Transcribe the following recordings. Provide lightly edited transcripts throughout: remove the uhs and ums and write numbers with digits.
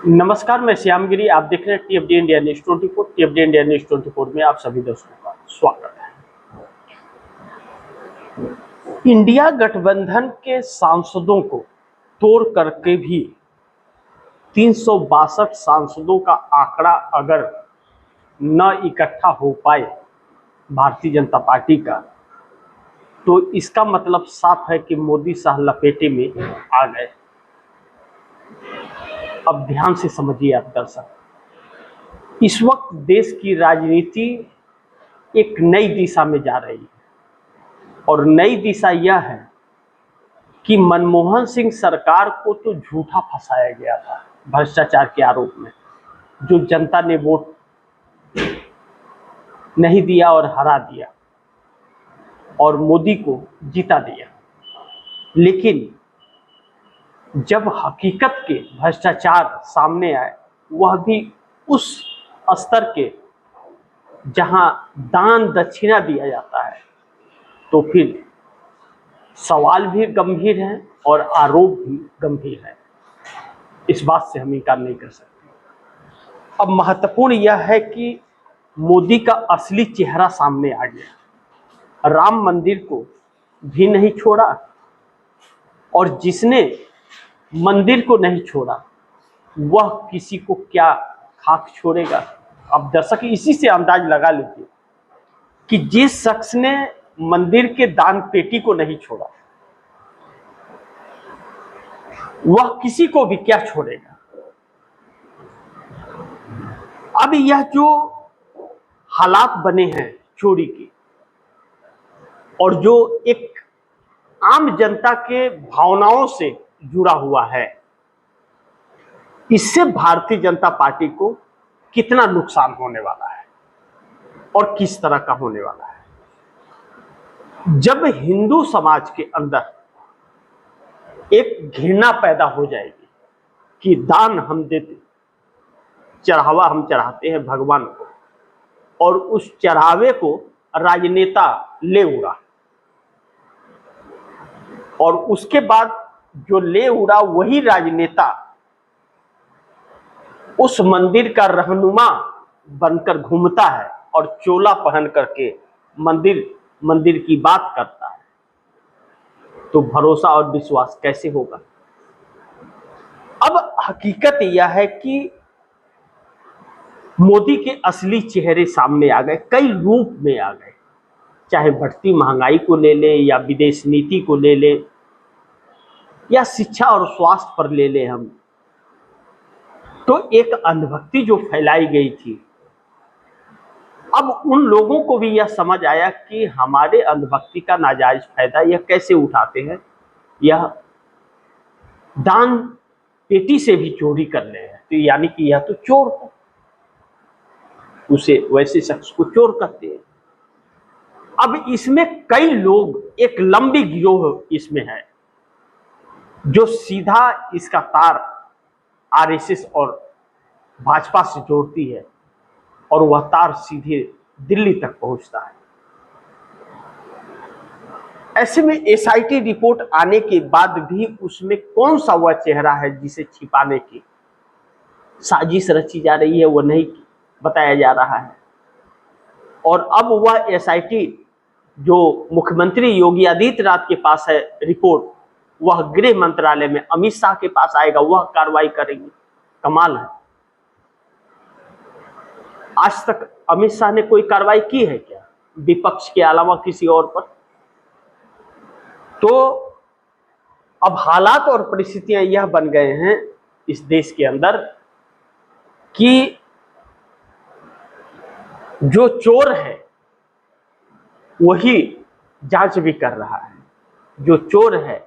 नमस्कार, मैं श्यामगिरी। आप देख रहे हैं टीएफडी इंडिया न्यूज 24। टीएफडी इंडिया न्यूज 24 में आप सभी दोस्तों का स्वागत है। इंडिया गठबंधन के सांसदों को तोड़ करके भी 362 सांसदों का आंकड़ा अगर न इकट्ठा हो पाए भारतीय जनता पार्टी का, तो इसका मतलब साफ है कि मोदी शाह लपेटे में आ गए। अब ध्यान से समझिए आप दर्शक, इस वक्त देश की राजनीति एक नई दिशा में जा रही है और नई दिशा यह है कि मनमोहन सिंह सरकार को तो झूठा फंसाया गया था भ्रष्टाचार के आरोप में, जो जनता ने वोट नहीं दिया और हरा दिया और मोदी को जीता दिया। लेकिन जब हकीकत के भ्रष्टाचार सामने आए, वह भी उस स्तर के जहां दान दक्षिणा दिया जाता है, तो फिर सवाल भी गंभीर हैं और आरोप भी गंभीर है। इस बात से हम इनकार नहीं कर सकते। अब महत्वपूर्ण यह है कि मोदी का असली चेहरा सामने आ गया। राम मंदिर को भी नहीं छोड़ा और जिसने मंदिर को नहीं छोड़ा वह किसी को क्या खाक छोड़ेगा। अब दर्शक इसी से अंदाज लगा लीजिए कि जिस शख्स ने मंदिर के दान पेटी को नहीं छोड़ा, वह किसी को भी क्या छोड़ेगा। अब यह जो हालात बने हैं चोरी के, और जो एक आम जनता के भावनाओं से जुड़ा हुआ है, इससे भारतीय जनता पार्टी को कितना नुकसान होने वाला है और किस तरह का होने वाला है। जब हिंदू समाज के अंदर एक घृणा पैदा हो जाएगी कि दान हम देते, चढ़ावा हम चढ़ाते हैं भगवान को, और उस चढ़ावे को राजनेता ले उड़ा, और उसके बाद जो ले उड़ा वही राजनेता उस मंदिर का रहनुमा बनकर घूमता है और चोला पहन करके मंदिर की बात करता है, तो भरोसा और विश्वास कैसे होगा। अब हकीकत यह है कि मोदी के असली चेहरे सामने आ गए, कई रूप में आ गए। चाहे बढ़ती महंगाई को ले ले, या विदेश नीति को ले ले, या शिक्षा और स्वास्थ्य पर ले ले हम, तो एक अंधभक्ति जो फैलाई गई थी, अब उन लोगों को भी यह समझ आया कि हमारे अंधभक्ति का नाजायज फायदा यह कैसे उठाते हैं। यह दान पेटी से भी चोरी कर रहे हैं, तो यानी कि यह तो चोर है, उसे वैसे शख्स को चोर कहते हैं। अब इसमें कई लोग, एक लंबी गिरोह इसमें है जो सीधा इसका तार आरएसएस और भाजपा से जोड़ती है, और वह तार सीधे दिल्ली तक पहुंचता है। ऐसे में एसआईटी रिपोर्ट आने के बाद भी उसमें कौन सा वह चेहरा है जिसे छिपाने की साजिश रची जा रही है, वह नहीं बताया जा रहा है। और अब वह एसआईटी जो मुख्यमंत्री योगी आदित्यनाथ के पास है रिपोर्ट, वह गृह मंत्रालय में अमित शाह के पास आएगा, वह कार्रवाई करेंगे। कमाल है, आज तक अमित शाह ने कोई कार्रवाई की है क्या विपक्ष के अलावा किसी और पर? तो अब हालात और परिस्थितियां यह बन गए हैं इस देश के अंदर कि जो चोर है वही जांच भी कर रहा है, जो चोर है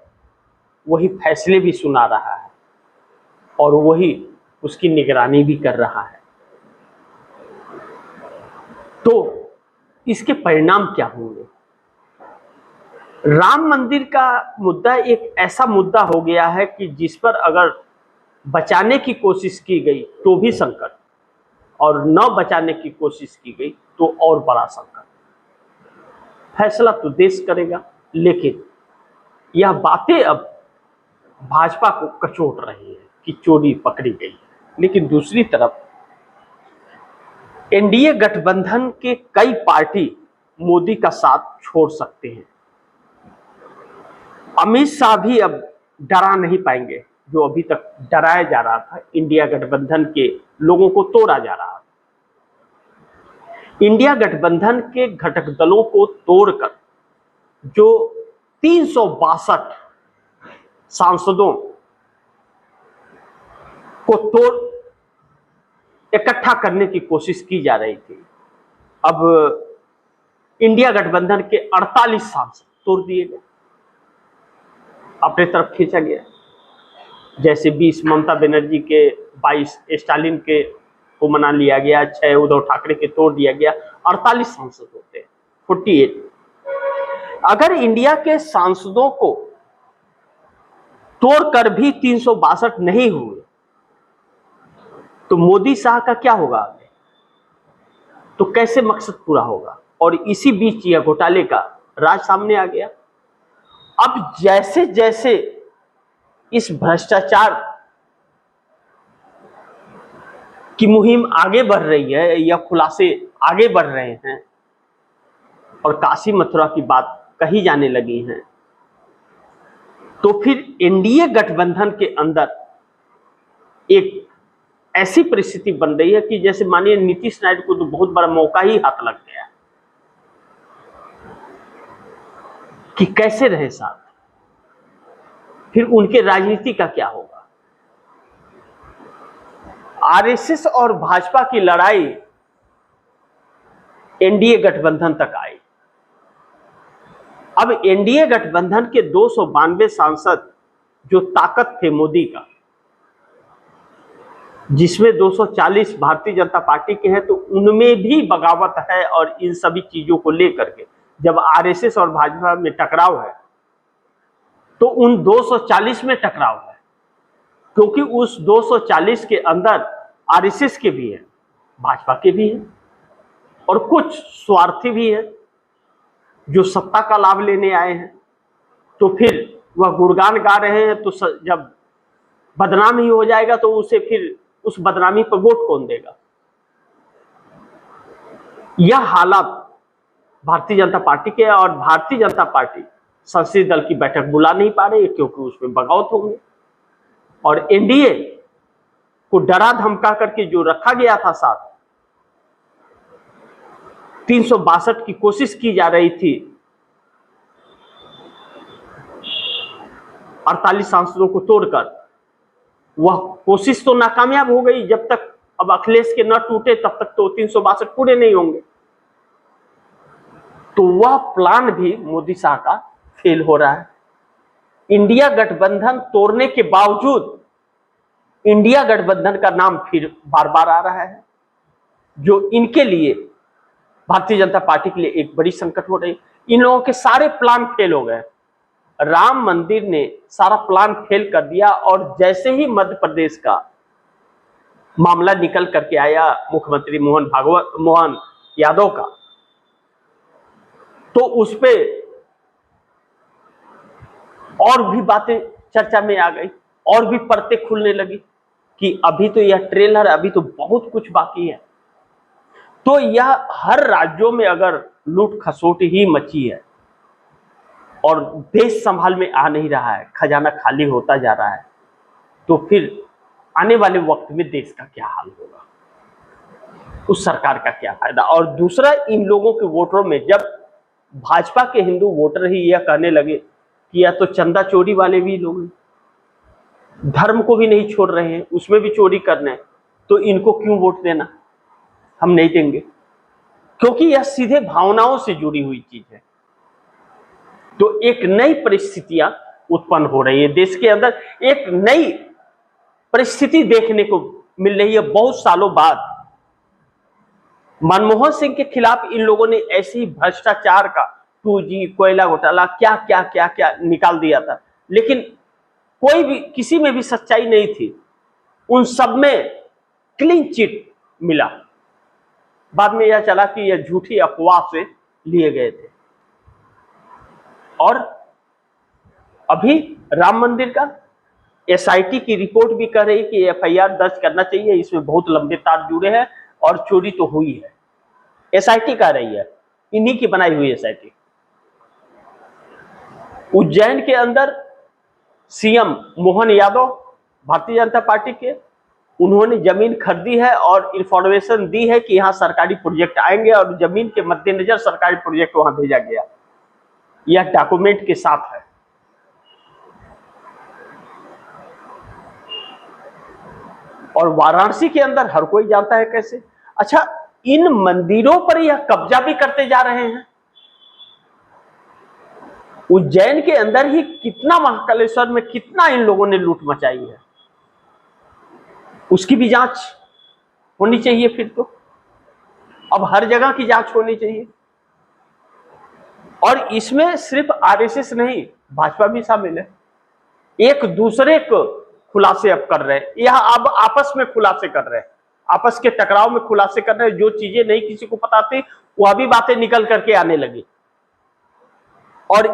वही फैसले भी सुना रहा है, और वही उसकी निगरानी भी कर रहा है। तो इसके परिणाम क्या होंगे? राम मंदिर का मुद्दा एक ऐसा मुद्दा हो गया है कि जिस पर अगर बचाने की कोशिश की गई तो भी संकट, और न बचाने की कोशिश की गई तो और बड़ा संकट। फैसला तो देश करेगा, लेकिन यह बातें अब भाजपा को कचोट रही है कि चोरी पकड़ी गई है। लेकिन दूसरी तरफ एनडीए गठबंधन के कई पार्टी मोदी का साथ छोड़ सकते हैं। अमित शाह भी अब डरा नहीं पाएंगे, जो अभी तक डराया जा रहा था, इंडिया गठबंधन के लोगों को तोड़ा जा रहा था। इंडिया गठबंधन के घटक दलों को तोड़कर जो 362 सांसदों को तोड़ इकट्ठा करने की कोशिश की जा रही थी, अब इंडिया गठबंधन के 48 सांसद तोड़ दिए गए, अपने तरफ खींचा गया। जैसे 20 ममता बनर्जी के, 22 स्टालिन के को मना लिया गया, 6 उद्धव ठाकरे के तोड़ दिया गया, 48 सांसद होते हैं, 48। अगर इंडिया के सांसदों को तोड़कर भी 362 नहीं हुए तो मोदी शाह का क्या होगा आगे? तो कैसे मकसद पूरा होगा? और इसी बीच यह घोटाले का राज सामने आ गया। अब जैसे जैसे इस भ्रष्टाचार की मुहिम आगे बढ़ रही है या खुलासे आगे बढ़ रहे हैं और काशी मथुरा की बात कही जाने लगी हैं, तो फिर एनडीए गठबंधन के अंदर एक ऐसी परिस्थिति बन रही है कि जैसे मानिए नीतीश नायडू को तो बहुत बड़ा मौका ही हाथ लग गया कि कैसे रहे साथ, फिर उनके राजनीति का क्या होगा। आरएसएस और भाजपा की लड़ाई एनडीए गठबंधन तक आई। अब एनडीए गठबंधन के 292 सांसद जो ताकत थे मोदी का, जिसमें 240 भारतीय जनता पार्टी के हैं, तो उनमें भी बगावत है। और इन सभी चीजों को लेकर के जब आरएसएस और भाजपा में टकराव है तो उन 240 में टकराव है, क्योंकि उस 240 के अंदर आरएसएस के भी हैं, भाजपा के भी हैं और कुछ स्वार्थी भी हैं जो सत्ता का लाभ लेने आए हैं। तो फिर वह गुणगान गा रहे हैं, तो जब बदनाम ही हो जाएगा तो उसे फिर उस बदनामी पर वोट कौन देगा? यह हालात भारतीय जनता पार्टी के, और भारतीय जनता पार्टी संसदीय दल की बैठक बुला नहीं पा रही है क्योंकि उसमें बगावत होंगे। और एनडीए को डरा धमका करके जो रखा गया था साथ, 362 की कोशिश की जा रही थी 48 सांसदों को तोड़कर, वह कोशिश तो नाकामयाब हो गई। जब तक अब अखिलेश के न टूटे तब तक तो 362 पूरे नहीं होंगे। तो वह प्लान भी मोदी शाह का फेल हो रहा है। इंडिया गठबंधन तोड़ने के बावजूद इंडिया गठबंधन का नाम फिर बार बार आ रहा है, जो इनके लिए, भारतीय जनता पार्टी के लिए एक बड़ी संकट हो रही। इन लोगों के सारे प्लान फेल हो गए। राम मंदिर ने सारा प्लान फेल कर दिया, और जैसे ही मध्य प्रदेश का मामला निकल करके आया मुख्यमंत्री मोहन यादव का, तो उस पे और भी बातें चर्चा में आ गई, और भी परतें खुलने लगी कि अभी तो यह ट्रेलर, अभी तो बहुत कुछ बाकी है। तो यह हर राज्यों में अगर लूट खसोट ही मची है और देश संभाल में आ नहीं रहा है, खजाना खाली होता जा रहा है, तो फिर आने वाले वक्त में देश का क्या हाल होगा, उस सरकार का क्या फायदा। और दूसरा, इन लोगों के वोटरों में जब भाजपा के हिंदू वोटर ही यह कहने लगे कि या तो चंदा चोरी वाले भी लोग हैं, धर्म को भी नहीं छोड़ रहे हैं, उसमें भी चोरी करना है, तो इनको क्यों वोट देना, हम नहीं देंगे, क्योंकि यह सीधे भावनाओं से जुड़ी हुई चीज है। तो एक नई परिस्थितियां उत्पन्न हो रही है देश के अंदर, एक नई परिस्थिति देखने को मिल रही है। बहुत सालों बाद मनमोहन सिंह के खिलाफ इन लोगों ने ऐसे ही भ्रष्टाचार का 2G, कोयला घोटाला, क्या क्या क्या क्या निकाल दिया था, लेकिन कोई भी, किसी में भी सच्चाई नहीं थी। उन सब में क्लीन चिट मिला। बाद में यह चला कि यह झूठी अफवाह से लिए गए थे। और अभी राम मंदिर का एसआईटी की रिपोर्ट भी कह रही कि एफआईआर दर्ज करना चाहिए, इसमें बहुत लंबे तार जुड़े हैं और चोरी तो हुई है। एसआईटी कह रही है, इन्हीं की बनाई हुई एसआईटी। उज्जैन के अंदर सीएम मोहन यादव भारतीय जनता पार्टी के, उन्होंने जमीन खरीदी है और इंफॉर्मेशन दी है कि यहां सरकारी प्रोजेक्ट आएंगे और जमीन के मद्देनजर सरकारी प्रोजेक्ट वहां भेजा गया। यह डॉक्यूमेंट के साथ है। और वाराणसी के अंदर हर कोई जानता है कैसे। अच्छा, इन मंदिरों पर यह कब्जा भी करते जा रहे हैं। उज्जैन के अंदर ही कितना, महाकालेश्वर में कितना इन लोगों ने लूट मचाई है, उसकी भी जांच होनी चाहिए। फिर तो अब हर जगह की जांच होनी चाहिए। और इसमें सिर्फ आरएसएस नहीं, भाजपा भी शामिल है। एक दूसरे को खुलासे अब कर रहे हैं, यह अब आपस में खुलासे कर रहे हैं, आपस के टकराव में खुलासे कर रहे हैं। जो चीजें नहीं किसी को पता थी वह भी बातें निकल करके आने लगी। और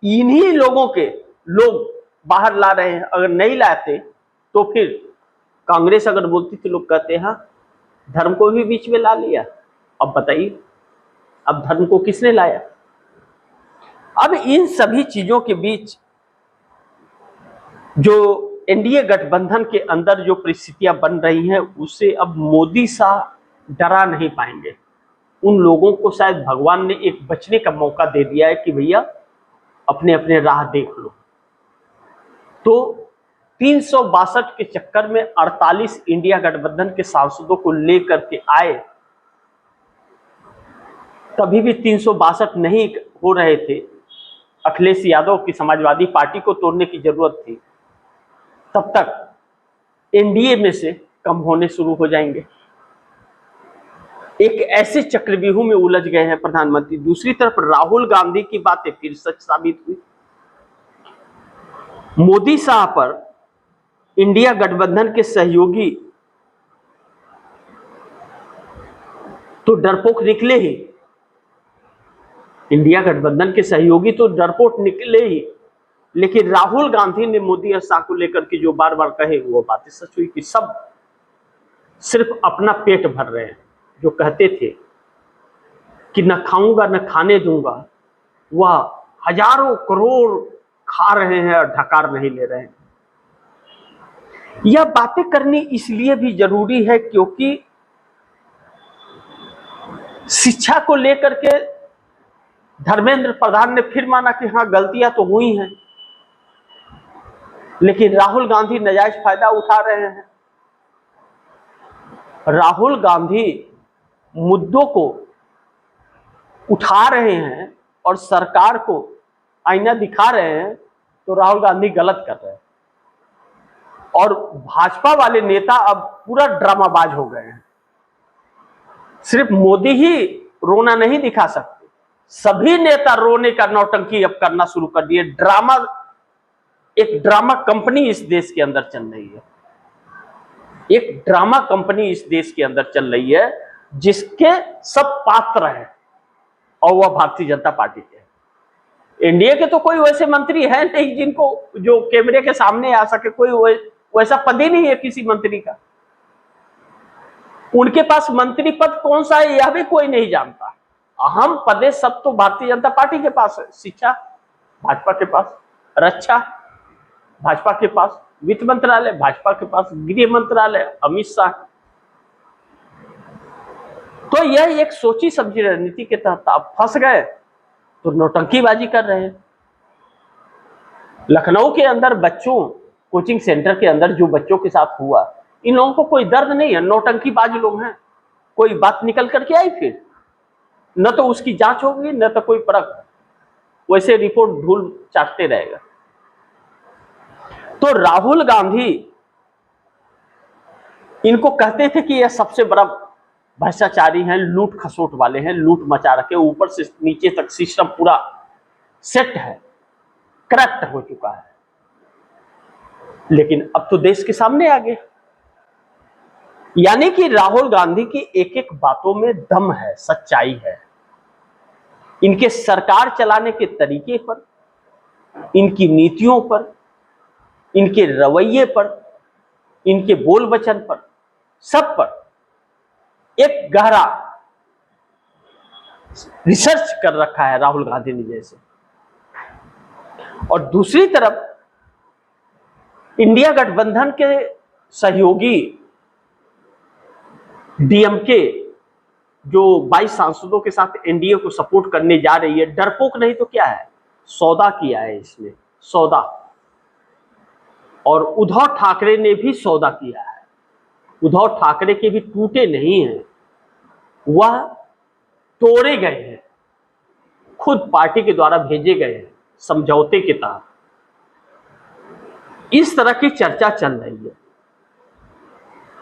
इन्हीं लोगों के लोग बाहर ला रहे हैं। अगर नहीं लाते तो फिर कांग्रेस अगर बोलती तो लोग कहते हैं धर्म को भी बीच में ला लिया। अब बताइए, अब धर्म को किसने लाया? अब इन सभी चीजों के बीच जो एनडीए गठबंधन के अंदर जो परिस्थितियां बन रही हैं, उससे अब मोदी शाह डरा नहीं पाएंगे। उन लोगों को शायद भगवान ने एक बचने का मौका दे दिया है कि भैया अपने अपने राह देख लो। तो 362 के चक्कर में 48 इंडिया गठबंधन के सांसदों को लेकर के आए, तभी भी 362 नहीं हो रहे थे। अखिलेश यादव की समाजवादी पार्टी को तोड़ने की जरूरत थी, तब तक एनडीए में से कम होने शुरू हो जाएंगे। एक ऐसे चक्रव्यूह में उलझ गए हैं प्रधानमंत्री। दूसरी तरफ राहुल गांधी की बातें फिर सच साबित हुई। मोदी शाह पर इंडिया गठबंधन के सहयोगी तो डरपोक निकले ही, इंडिया गठबंधन के सहयोगी तो डरपोक निकले ही, लेकिन राहुल गांधी ने मोदी और शाह को लेकर के जो बार बार कहे वो बातें सच हुई कि सब सिर्फ अपना पेट भर रहे हैं। जो कहते थे कि न खाऊंगा न खाने दूंगा, वह हजारों करोड़ खा रहे हैं और ढकार नहीं ले रहे हैं। यह बातें करनी इसलिए भी जरूरी है क्योंकि शिक्षा को लेकर के धर्मेंद्र प्रधान ने फिर माना कि हाँ गलतियां तो हुई हैं, लेकिन राहुल गांधी नाजायज फायदा उठा रहे हैं। राहुल गांधी मुद्दों को उठा रहे हैं और सरकार को आईना दिखा रहे हैं, तो राहुल गांधी गलत कर रहे हैं। और भाजपा वाले नेता अब पूरा ड्रामाबाज हो गए हैं। सिर्फ मोदी ही रोना नहीं दिखा सकते, सभी नेता रोने का नौटंकी अब करना शुरू कर दिए। ड्रामा, एक ड्रामा कंपनी इस देश के अंदर चल रही है। एक ड्रामा कंपनी इस देश के अंदर चल रही है जिसके सब पात्र हैं और वह भारतीय जनता पार्टी के हैं। एनडीए के तो कोई वैसे मंत्री है नहीं जिनको जो कैमरे के सामने आ सके। कोई वैसा पद ही नहीं है किसी मंत्री का। उनके पास मंत्री पद कौन सा है यह भी कोई नहीं जानता। अहम पदे सब तो भारतीय जनता पार्टी के पास है। शिक्षा भाजपा के पास, रक्षा भाजपा के पास, वित्त मंत्रालय भाजपा के पास, गृह मंत्रालय अमित शाह। तो यह एक सोची समझी रणनीति के तहत आप फंस गए तो नौटंकीबाजी कर रहे हैं। लखनऊ के अंदर बच्चों, कोचिंग सेंटर के अंदर जो बच्चों के साथ हुआ, इन लोगों को कोई दर्द नहीं है, नौटंकीबाज लोग हैं। कोई बात निकल करके आई, फिर न तो उसकी जांच होगी न तो कोई परख, वैसे रिपोर्ट धूल चाटते रहेगा। तो राहुल गांधी इनको कहते थे कि यह सबसे बड़ा भ्रष्टाचारी हैं, लूट खसोट वाले हैं, लूट मचा रखे, ऊपर से नीचे तक सिस्टम पूरा सेट है, करप्ट हो चुका है। लेकिन अब तो देश के सामने आ गए। यानी कि राहुल गांधी की एक एक बातों में दम है, सच्चाई है। इनके सरकार चलाने के तरीके पर, इनकी नीतियों पर, इनके रवैये पर, इनके बोल वचन पर, सब पर एक गहरा रिसर्च कर रखा है राहुल गांधी ने जैसे। और दूसरी तरफ इंडिया गठबंधन के सहयोगी डीएमके जो 22 सांसदों के साथ एनडीए को सपोर्ट करने जा रही है, डरपोक नहीं तो क्या है, सौदा किया है इसमें, सौदा। और उद्धव ठाकरे ने भी सौदा किया है। उद्धव ठाकरे के भी टूटे नहीं हैं, वह तोड़े गए हैं, खुद पार्टी के द्वारा भेजे गए हैं समझौते के तहत। इस तरह की चर्चा चल रही है।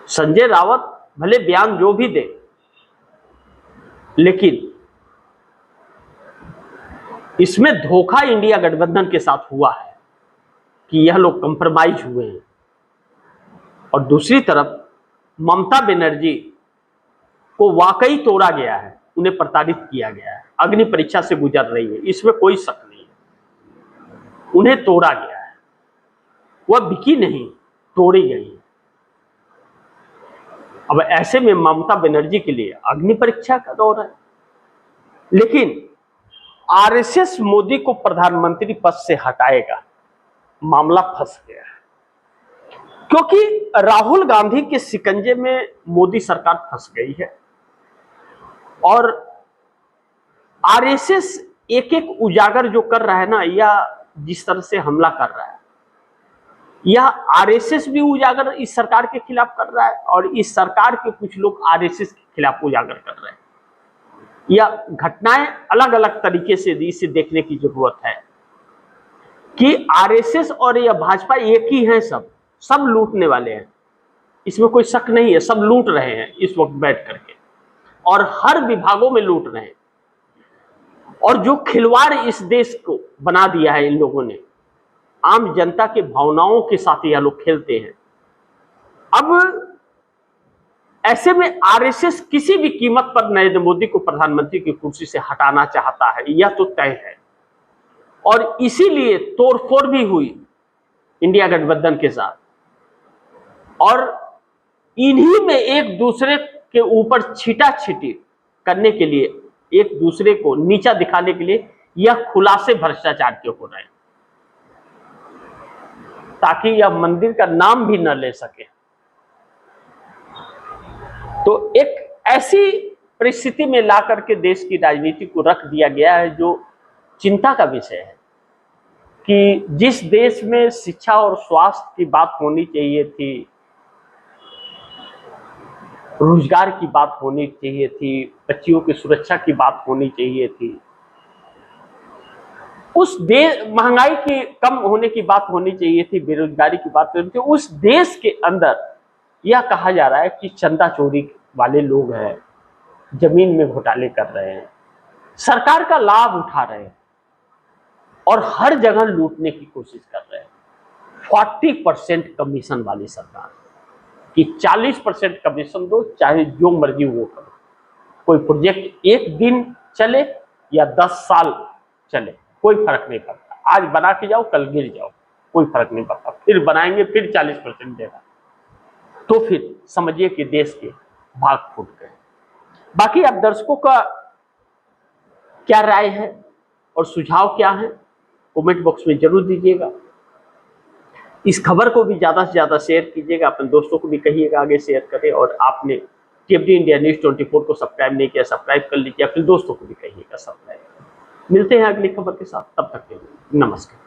संजय रावत भले बयान जो भी दे, लेकिन इसमें धोखा इंडिया गठबंधन के साथ हुआ है कि यह लोग कंप्रोमाइज हुए हैं। और दूसरी तरफ ममता बनर्जी को वाकई तोड़ा गया है, उन्हें प्रताड़ित किया गया है, अग्नि परीक्षा से गुजर रही है, इसमें कोई शक नहीं है। उन्हें तोड़ा गया है, वह बिकी नहीं, तोड़ी गई है। अब ऐसे में ममता बनर्जी के लिए अग्नि परीक्षा का दौर है। लेकिन आरएसएस मोदी को प्रधानमंत्री पद से हटाएगा, मामला फंस गया है, क्योंकि राहुल गांधी के शिकंजे में मोदी सरकार फंस गई है। और आरएसएस एक एक उजागर जो कर रहा है ना, या जिस तरह से हमला कर रहा है, यह आरएसएस भी उजागर इस सरकार के खिलाफ कर रहा है, और इस सरकार के कुछ लोग आरएसएस के खिलाफ उजागर कर रहे हैं। यह घटनाएं अलग अलग तरीके से इसे देखने की जरूरत है कि आरएसएस और यह भाजपा एक ही हैं, सब लूटने वाले हैं, इसमें कोई शक नहीं है। सब लूट रहे हैं इस वक्त बैठ करके, और हर विभागों में लूट रहे हैं। और जो खिलवाड़ इस देश को बना दिया है इन लोगों ने, आम जनता के भावनाओं के साथ यह लोग खेलते हैं। अब ऐसे में आरएसएस किसी भी कीमत पर नरेंद्र मोदी को प्रधानमंत्री की कुर्सी से हटाना चाहता है, यह तो तय है। और इसीलिए तोड़फोड़ भी हुई इंडिया गठबंधन के साथ, और इन्हीं में एक दूसरे के ऊपर छीटाछीटी करने के लिए, एक दूसरे को नीचा दिखाने के लिए यह खुलासे भ्रष्टाचार के हो रहे हैं, ताकि यह मंदिर का नाम भी न ले सके। तो एक ऐसी परिस्थिति में ला करके देश की राजनीति को रख दिया गया है, जो चिंता का विषय है कि जिस देश में शिक्षा और स्वास्थ्य की बात होनी चाहिए थी, रोजगार की बात होनी चाहिए थी, बच्चियों की सुरक्षा की बात होनी चाहिए थी, उस देश महंगाई की कम होने की बात होनी चाहिए थी, बेरोजगारी की बात होनी थी, उस देश के अंदर यह कहा जा रहा है कि चंदा चोरी वाले लोग हैं, जमीन में घोटाले कर रहे हैं, सरकार का लाभ उठा रहे हैं और हर जगह लूटने की कोशिश कर रहे हैं। 40% कमीशन वाली सरकार कि 40% कमीशन दो, चाहे जो मर्जी वो करो। कोई प्रोजेक्ट एक दिन चले या 10 साल चले, कोई फर्क नहीं पड़ता। आज बना के जाओ, कल गिर जाओ, कोई फर्क नहीं पड़ता। फिर बनाएंगे, फिर 40% देना, तो फिर समझिए कि देश के भाग फूट गए। बाकी आप दर्शकों का क्या राय है और सुझाव क्या है, कमेंट बॉक्स में जरूर दीजिएगा। इस खबर को भी ज़्यादा से ज़्यादा शेयर कीजिएगा, अपने दोस्तों को भी कहिएगा आगे शेयर करें। और आपने टीएफडी इंडिया न्यूज़ 24 को सब्सक्राइब नहीं किया, सब्सक्राइब कर लीजिए, अपने दोस्तों को भी कहिएगा सब्सक्राइब। मिलते हैं अगली खबर के साथ, तब तक के लिए नमस्कार।